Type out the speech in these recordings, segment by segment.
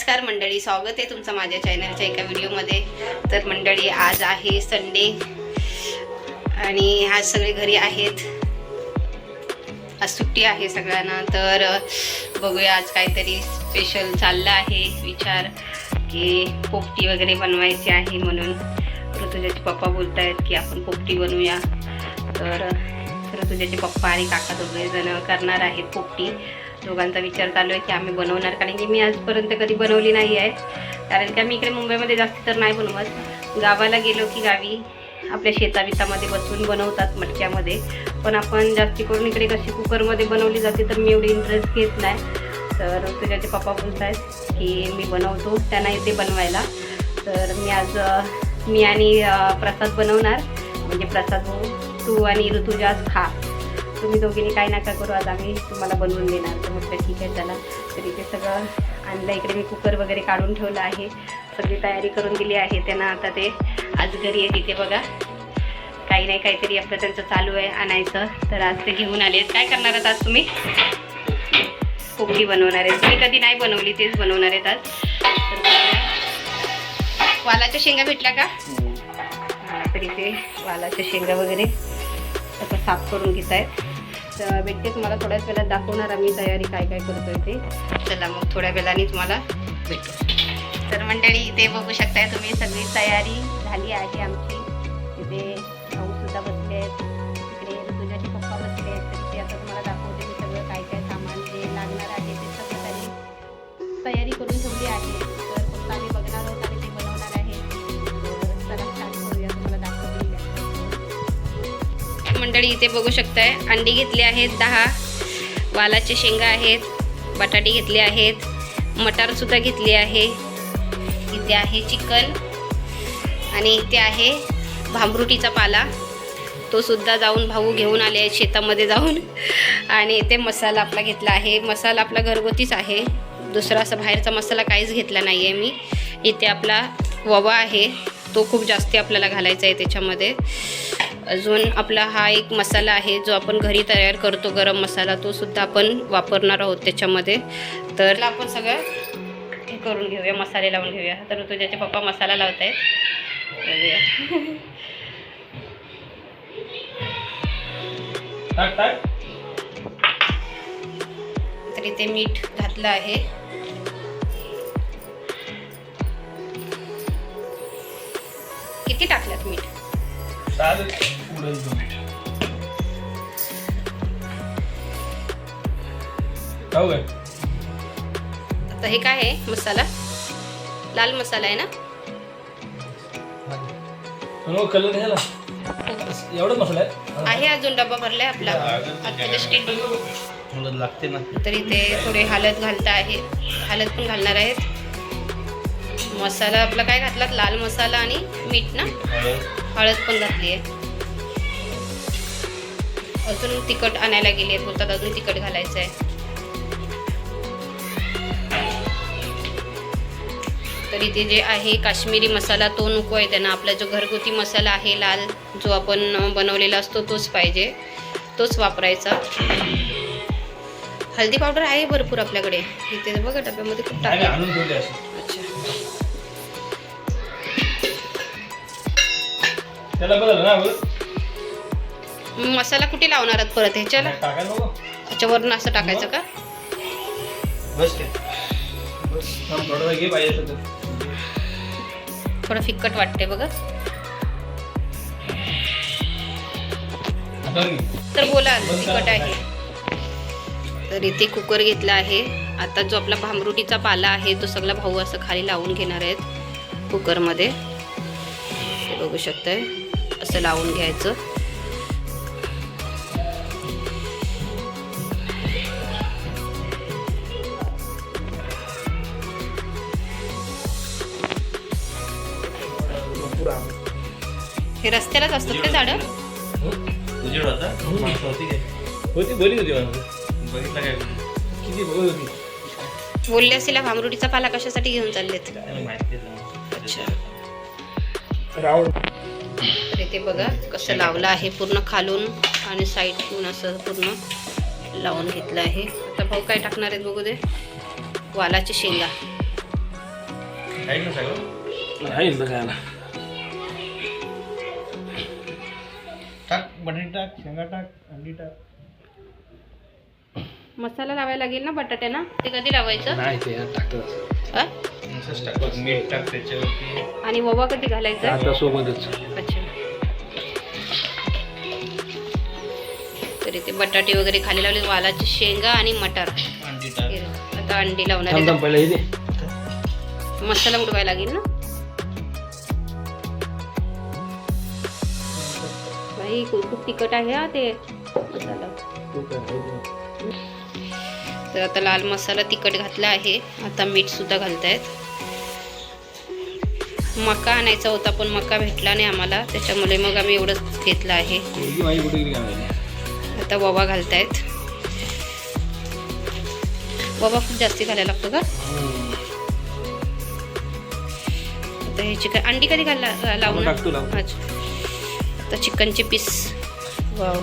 नमस्कार मंडळी, स्वागत आहे तुमचं माझ्या चॅनलच्या एका व्हिडिओमध्ये. तर मंडळी, आज आहे संडे आणि आज सगळे घरी आहेत. आज सुट्टी आहे सगळ्यांना. तर बघूया, आज काहीतरी स्पेशल चाललं आहे विचार की पोपटी वगैरे बनवायची आहे. म्हणून ऋतुजाचे पप्पा बोलत आहेत की आपण पोपटी बनवूया. तर ऋतुजाचे पप्पा आणि काका दोघेजण करणार आहेत पोपटी. दोघांचा विचार चालू आहे की आम्ही बनवणार, कारण की मी आजपर्यंत कधी बनवली नाही आहे. कारण की आम्ही इकडे मुंबईमध्ये जास्त तर नाही बनवत. गावाला गेलो की गावी आपल्या शेताबितामध्ये बसून बनवतात मटक्यामध्ये. पण आपण जास्ती करून इकडे कशी कुकरमध्ये बनवली जाते, तर मी एवढी इंटरेस्ट घेत नाही. तर तुझ्याचे पप्पा बोलत आहेत की मी बनवतो, त्यांना येते बनवायला. तर मी आणि प्रसाद बनवणार. म्हणजे प्रसाद भाऊ, तू आणि ऋतुजा खा, तुम्ही दोघींनी काही नका करू, आज आम्ही तुम्हाला बनवून देणार. तर म्हटलं ठीक आहे चला. तर इथे सगळं आणलं. इकडे मी कुकर वगैरे काढून ठेवलं आहे. सगळी तयारी करून दिली आहे त्यांना. आता ते आज घरी आहे. तिथे बघा काही नाही काहीतरी आपलं त्यांचं चालू आहे आणायचं. तर आज ते घेऊन आले. काय करणार आहात आज तुम्ही? पोपटी बनवणार आहे. तुम्ही कधी नाही बनवली, तेच बनवणार आहेत आज. तर वालाच्या शेंगा भेटल्या का? तर इथे वालाच्या शेंगा वगैरे आता साफ करून घेत आहेत. तर भेटते तुम्हाला थोड्याच वेळात दाखवणार आम्ही तयारी काय काय करतोय ते. चला मग थोड्या वेळाने तुम्हाला भेटू. तर मंडळी, इथे बघू शकताय तुम्ही, सगळी तयारी झाली आहे आमची. इथे भाऊसुद्धा बसले आहेत, इकडे ऋतुजाचे पप्पा बसले आहेत. तर इथे आता तुम्हाला दाखवते मी सगळं काय काय सामान जे लागणार आहे ते सगळं त्यांनी तयारी करून ठेवली आहे. तर फक्त आम्ही बघणार आहोत आणि ते बनवणार आहे. तर चला स्टार्ट करूया. तुम्हाला दाखवते मंडळी. इथे बघू शकताय अंडी घेतली आहेत 10, वालाचे शेंगा आहेत, बटाटे घेतले आहेत, मटारसुद्धा घेतली आहे. इथे आहे चिकन आणि इथे आहे भांबरुटीचा पाला. तो सुद्धा जाऊन भाऊ घेऊन आले आहेत शेतामध्ये जाऊन. आणि इथे मसाला आपला घेतला आहे. मसाला आपला घरगुतीच आहे, दुसरा असा बाहेरचा मसाला काहीच घेतला नाही आहे मी. इथे आपला ववा आहे, तो खूप जास्ती आपल्याला घालायचा आहे त्याच्यामध्ये. अजून आपला हा एक मसाला आहे जो आपण घरी तयार करतो, गरम मसाला, तो सुद्धा आपण वापरणार आहोत त्याच्यामध्ये. तर आपण सगळं हे करून घेऊया, मसाले लावून घेऊया. तर तुझ्याचे पप्पा मसाला लावत आहेत. तर इथे मीठ घातलं आहे. किती टाकल्यात मीठ? आता हे काय आहे? मसाला लाल मसाला आहे ना? कलर एवढा मसाला आहे. अजून डब्बा भरलाय आपला लागते ना. तरी ते थोडे हळद घालता आहे, हळद पण घालणार आहेत. मसाला आपला काय घातलात? लाल मसाला आणि मीठ ना, हळद पण घातली आहे. अजून तिखट आणायला गेले, बोलतात अजून तिखट घालायचं आहे. तर इथे जे आहे काश्मीरी मसाला तो नको आहे त्यांना. आपला जो घरगुती मसाला आहे लाल, जो आपण बनवलेला असतो तोच पाहिजे, तोच वापरायचा. हळदी पावडर आहे भरपूर आपल्याकडे. इथे बघा डब्यामध्ये खूप टाकलं. अच्छा, मसाला कुठे लावणार आहात परत ह्याच्याला? त्याच्यावरून असं टाकायचं का? थोडं फिक्कट वाटते बघा. तर बोला, तिखट आहे. तर इथे कुकर घेतला आहे. आता जो आपला भांबरुटीचा पाला आहे तो सगळा भाऊ असं खाली लावून घेणार आहेत कुकरमध्ये. ते बघू शकताय, असं लावून घ्यायचं. हे रस्त्यालाच असतात ते झाडं? बोलले असेल भांबरुटीचा पाला कशासाठी घेऊन चाललेत? अच्छा. तर इथे बघा कसं लावलं आहे, पूर्ण खालून आणि साईडून असं पूर्ण लावून घेतलं आहे. आता भाऊ काय टाकणार आहेत बघू दे. वालाची शेंगा. आहे ना सगळं. आहे इथं काय ना. टाक बटाटे टाक, शेंगा टाक, अंडी टाक. मसाला लावायला लागेल ना बटाट्याला, ते कधी लावायचं? नाही ते टाकतात हा? असंच टाक, मीठ टाक त्याच्यावरती. आणि ओवा कधी घालायचा? आता सोबतच. अच्छा. तरी ते बटाटे वगैरे खाली लावले, वालाची शेंगा आणि मटार. अंडी टाक. आता अंडी लावणार थांब आहे. थांब पहिले इथे. मसाला उडवायला लागेल ना बाई, खूप तिखट आहे हा ते मसाला. तर आता लाल मसाला तिखट घातला आहे. आता मीठ सुद्धा घालतायत. मका आणायचा होता पण मका भेटला नाही आम्हाला, त्याच्यामुळे मग आम्ही एवढंच घेतलं आहे. मुलगी माझी कुठे गेली काय माहिती. आता ववा घालतायत. ववा खूप जास्ती घालायला लागतो का? आता हे चिकन, अंडी कधी लावून टाकतो लावून. अच्छा. आता चिकनचे पीस. वाव.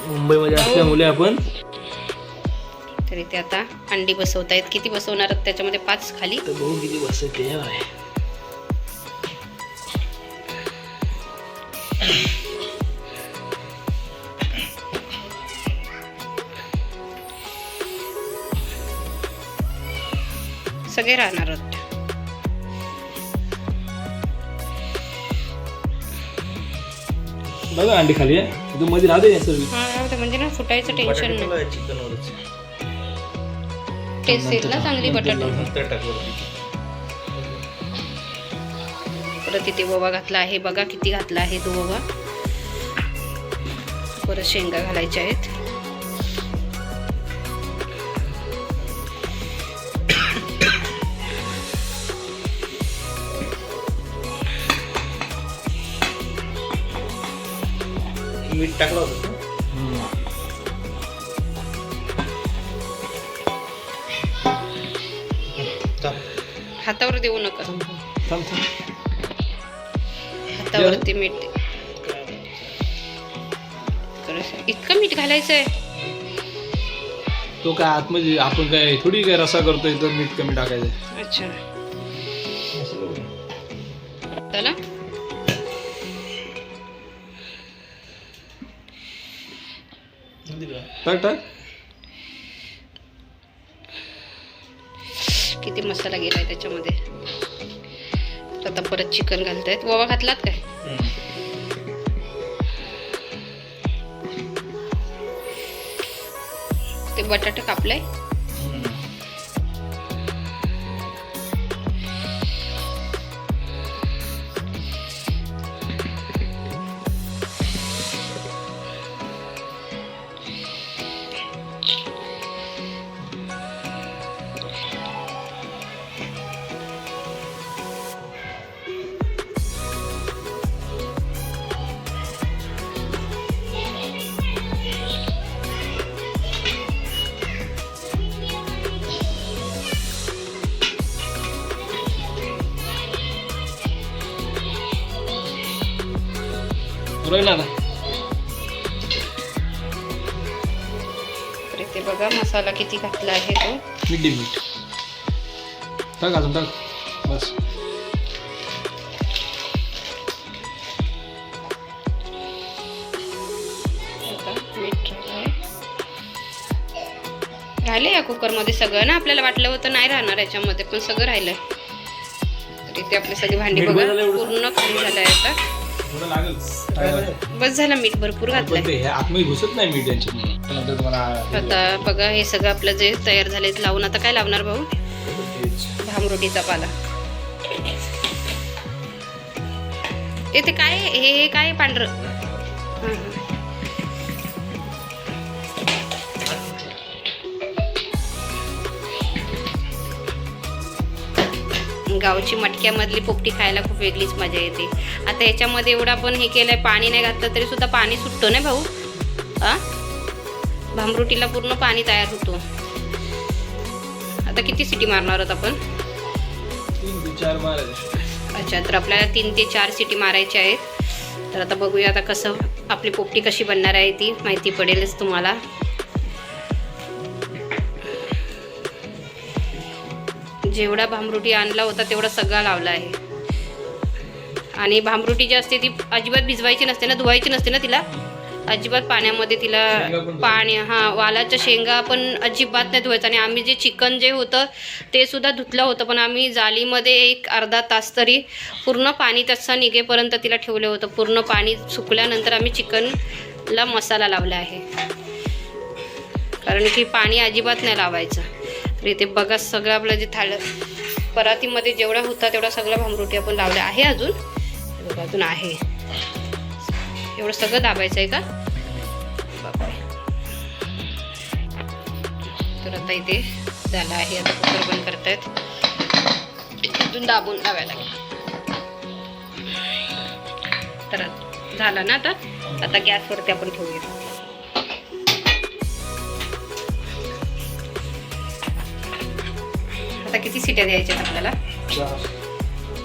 मुंबईमध्ये असल्यामुळे आपण तर इथे आता अंडी बसवतायत. किती बसवणार आहेत त्याच्यामध्ये? 5 खाली. तर बघू किती बसते आहे. सगळे राहणार आहेत. बघा अंडी खाली आहे. तू मध्ये राहते सर्व. हा, राहू दे, म्हणजे ना फुटायचं टेन्शन बटाटे नाही. तुला चिकनवरच. टेस्ट येईल ना चांगली बटाटे. नंतर टाक वरती. परत इथे ओवा घातला आहे. बघा किती घातला आहे तो ओवा. परत शेंगा घालायच्या आहेत. मीठ टाकलं होतं ना? टाक. हातावर देऊ नका. थांब थांब. हातावरती मीठ. इतकं मीठ घालायचंय? तो काय आतमध्ये आपण काय थोडी काय रसा करतोय तर मीठ कमी टाकायचं. अच्छा. चला. टाक टाक. किती मसाला गेलाय त्याच्यामध्ये. आता परत चिकन घालतायत. ओवा घातलात काय? ते बटाटे कापलाय. राहील ना. तर इथे बघा मसाला किती घातला आहे तो. मीठ दे मीठ. टाक अजून टाक. बस. आता मीठ राहिलंय या कुकरमध्ये सगळं ना. आपल्याला वाटलं होतं नाही राहणार याच्यामध्ये, पण सगळं राहिलंय. तर इथे आपली सगळी भांडी मीठ बघा झालं एवढं? पूर्ण खाली झालंय आता. थोडं लागेल. बस झालं, मीठ भरपूर घातलंय. हे आतमध्ये घुसत नाही मीठ यांच्यामुळे. नंतर तुम्हाला आता बघा हे सगळं आपलं जे तयार झाले लावून. आता काय लावणार भाऊ? भामरोटीचा पाला. इथे काय हे काय पांढरं? हं, हं. गावची मटक्यामधली पोपटी खायला खूप वेगळीच मजा येते. आता याच्यामध्ये एवढं आपण हे केलंय, पाणी नाही घातलं तरी सुद्धा पाणी सुटतो ना भाऊ. हा, भामरुटीला पूर्ण पाणी तयार होतो. आता किती सिटी मारणार आहोत आपण? 3 ते 4 मारायचे. अच्छा, तर आपल्याला 3 ते 4 सिटी मारायच्या आहेत. तर आता बघूया आता कसं आपली पोपटी कशी बनणार आहे ती माहिती पडेलच तुम्हाला. जेवढा भामरुटी आणला होता तेवढा सगळा लावला आहे. आणि भामरुटी जी असते ती अजिबात भिजवायची नसते ना, धुवायची नसते ना तिला अजिबात. पाण्यामध्ये तिला पाणी वालाच्या शेंगा पण अजिबात नाही धुवायचं. आणि आम्ही जे चिकन जे होतं ते सुद्धा धुतलं होतं, पण आम्ही जालीमध्ये एक अर्धा तास तरी पूर्ण पाणी त्याचं निघेपर्यंत तिला ठेवलं होतं. पूर्ण पाणी सुकल्यानंतर आम्ही चिकनला मसाला लावला आहे, कारण की पाणी अजिबात नाही लावायचं. तर इथे बघा सगळं आपलं जे परातीमध्ये जेवढा होता तेवढा सगळा भामरुटी आपण लावला आहे. अजून आहे एवढं सगळं दाबायचं आहे का बापरे. तर आता इथे झालं आहे. आता कुकर बंद करतायत. अजून दाबून लावायला लागेल. तर झालं ना. आता गॅसवरती आपण ठेवूया. आता किती सिट्या द्यायच्या आपल्याला?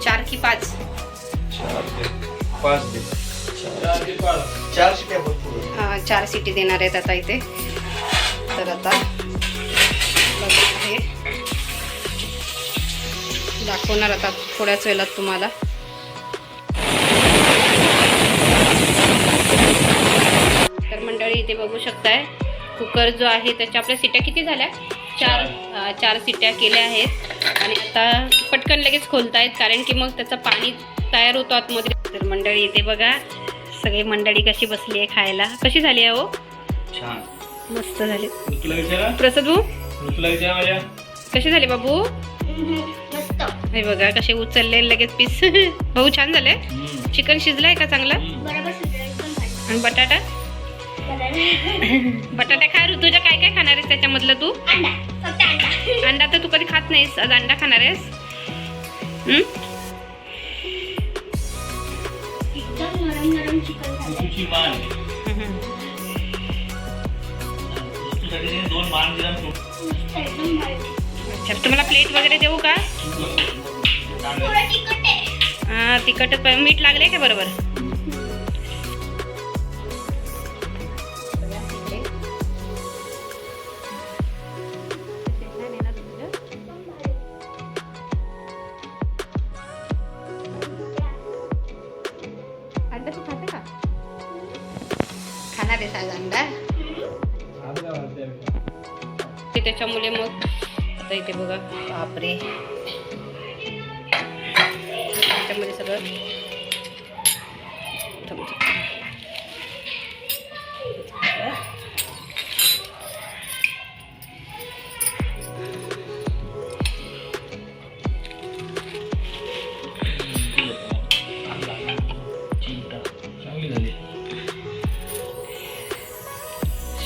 4 की 5? 5 दे. 4 शिट्या भरपूर. हां 4 सिटी देणार आहेत आता इथे. तर आता आहे दाखवणार आता थोड्याच वेळात तुम्हाला. तर मंडळी इथे बघू शकताय कुकर जो आहे त्याच्या आपल्या सिट्या किती झाल्या? 4 सिट्या केल्या आहेत. आणि आता पटकन लगेच खोलतायत, कारण की मग त्याचं पाणी तयार होतो आतमध्ये. तर मंडळी इथे बघा सगळी मंडळी कशी बसली आहे खायला. कशी झाली आहे हो? छान मस्त झाली. तुला विचारा, प्रसाद भाऊ तुला विचारा माझ्या कशी झाली बाबू? हे बघा कसे उचलले लगेच पीस. भाऊ छान झाले. चिकन शिजलाय का चांगलं? आणि बटाटा बटाटा खा. ऋतूच्या काय काय खाणार आहेस त्याच्यामधलं तू? अंडा तर तू कधी खात नाहीस, आज अंडा खाणार आहेस? तुझी मान तुझ्यासाठी 2 मान दिला तू. अच्छा तुम्हाला प्लेट वगैरे देऊ का? हां तिखट मीठ लागले का बरोबर? अंडा तू खाते का? खाणार आहे आज अंडा? त्याच्यामुळे मग आता इथे बघा बापरे त्याच्यामध्ये सगळं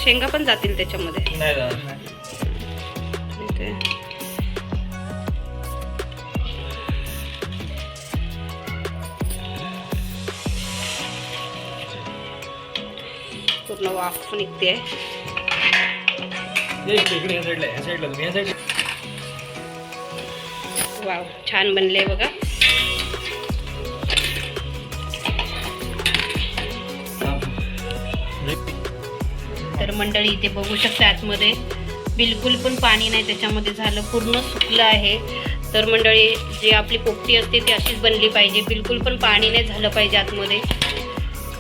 शेंगा पण जातील त्याच्यामध्ये. नाही इथे पूर्ण वाफ निघते. वाव छान बनले बघा. तर मंडळी इथे बघू शकता आतमध्ये बिलकुल पण पाणी नाही त्याच्यामध्ये, झालं पूर्ण सुकलं आहे. तर मंडळी जी आपली पोपटी असते ती अशीच बनली पाहिजे, बिलकुल पण पाणी नाही झालं पाहिजे आतमध्ये.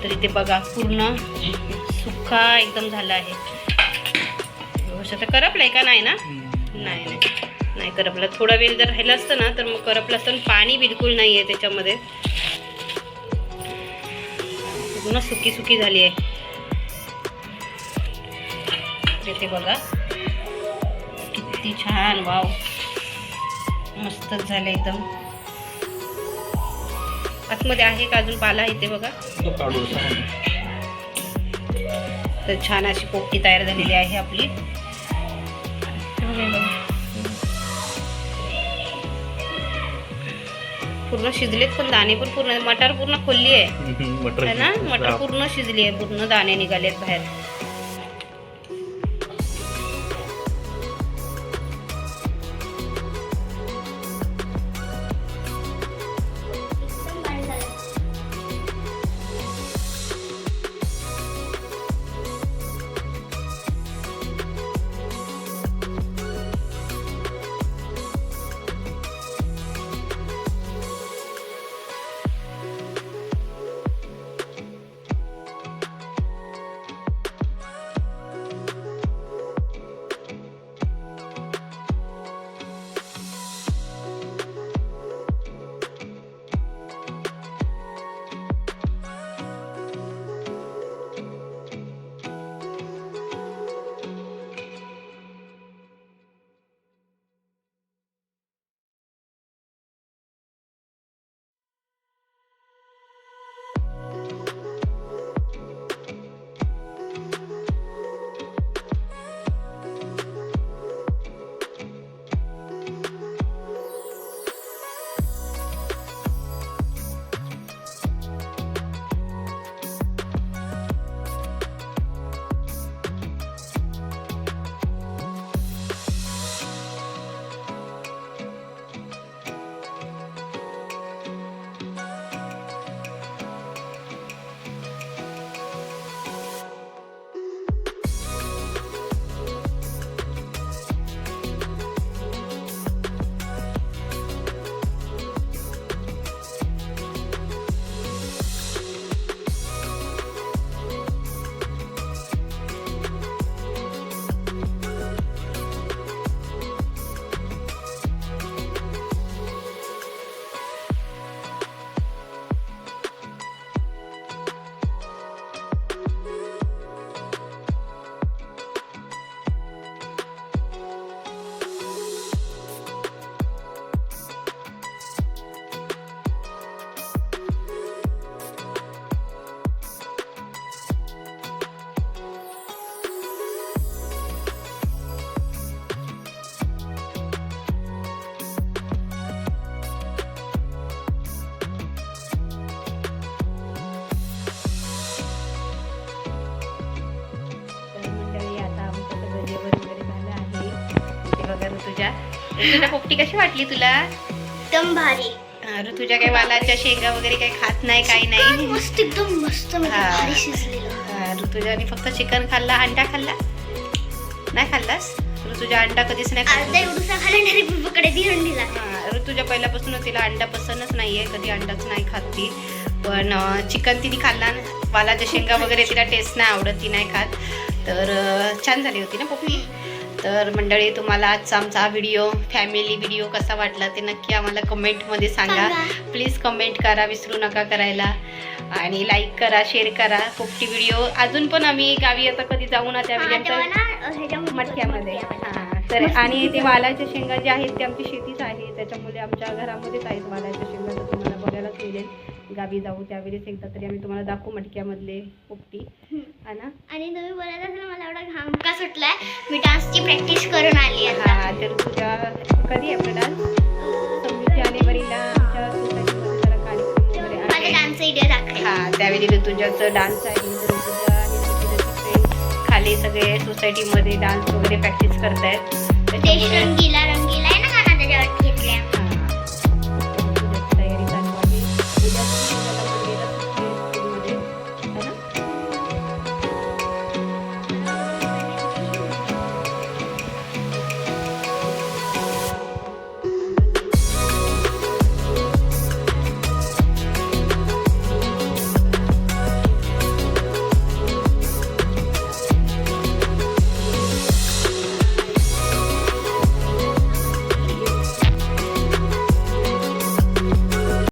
तर इथे बघा पूर्ण सुक्का एकदम झाला आहे. आता करपलाय का? नाही ना, नाही नाही नाही करपला. थोडा वेळ जर राहिला असतं ना तर मग करपलं असतं. पाणी बिलकुल नाही आहे त्याच्यामध्ये, पूर्ण सुकी सुकी झाली आहे. इथे बघा किती छान, वाव मस्तच झालं एकदम. आतमध्ये आहे का अजून पाला? इथे बघा तर छान अशी पोपटी तयार झालेली आहे आपली. पूर्ण शिजलेत पण दाणे पण पूर्ण, मटार पूर्ण खोलली आहे ना, मटार पूर्ण शिजली आहे, पूर्ण दाणे निघालेत बाहेर. ऋतुजा पोपटी कशी वाटली तुला? एकदम भारी. ऋतुजा काही वालाच्या शेंगा वगैरे काही खात नाही, काही नाही. मस्त एकदम मस्त म्हणजे हा. भारी शिजलेलं. ऋतुजाने फक्त चिकन खाल्ला. अंडा खाल्ला नाही? खाल्लास? ऋतुजा अंडा कधीच नाही अर्धा खाल्ला. एवढूसा खाल्याने पप्पाकडे देऊन दिला. ऋतुजा पहिल्यापासून तिला अंडा पसंतच नाहीये, कधी अंडाच नाही खात ती. पण चिकन तिने खाल्ला. वालाच्या शेंगा वगैरे तिला टेस्ट नाही आवडत, ती नाही खात. तर छान झाली होती ना पोपटी. तर मंडळी, तुम्हाला आजचा आमचा व्हिडिओ, फॅमिली व्हिडिओ कसा वाटला ते नक्की आम्हाला कमेंटमध्ये सांगा. प्लीज कमेंट करा, विसरू नका करायला. आणि लाईक करा, शेअर करा. पोपटी व्हिडिओ अजून पण आम्ही गावी आता कधी जाऊ ना त्यावेळी आमच्या मटक्यामध्ये. हां, तर आणि ते वालाच्या शेंगा जे आहेत ते आमची शेतीच आहे, त्याच्यामुळे आमच्या घरामध्येच आहेत वालाच्या शेंगा. तर तुम्हाला बघायलाच मिळेल. गावी जाऊ त्यावेळेस एकदा तरी आम्ही तुम्हाला दाखवू मटक्यामधले पोपटी. है ना? आणि तुम्ही बोलत असाल मला एवढा घाम का सुटलाय, मी डान्सची प्रॅक्टिस करून आली आता. हा, तर तुझ्या कधी आहे आपला डान्स? 26 जानेवारीला आमच्या सोसायटीमध्ये जरा कार्यक्रम वगैरे माझा आहे. डान्सचा व्हिडिओ दाखवेल. हा, त्यावेळी ऋतुजाचं डान्स आहे. तर ऋतुजा आणि ऋतुजाचे फ्रेंड खाली सगळे सोसायटीमध्ये डान्स वगैरे प्रॅक्टिस करतायत. ते त्याच्यामुळे शृंगीला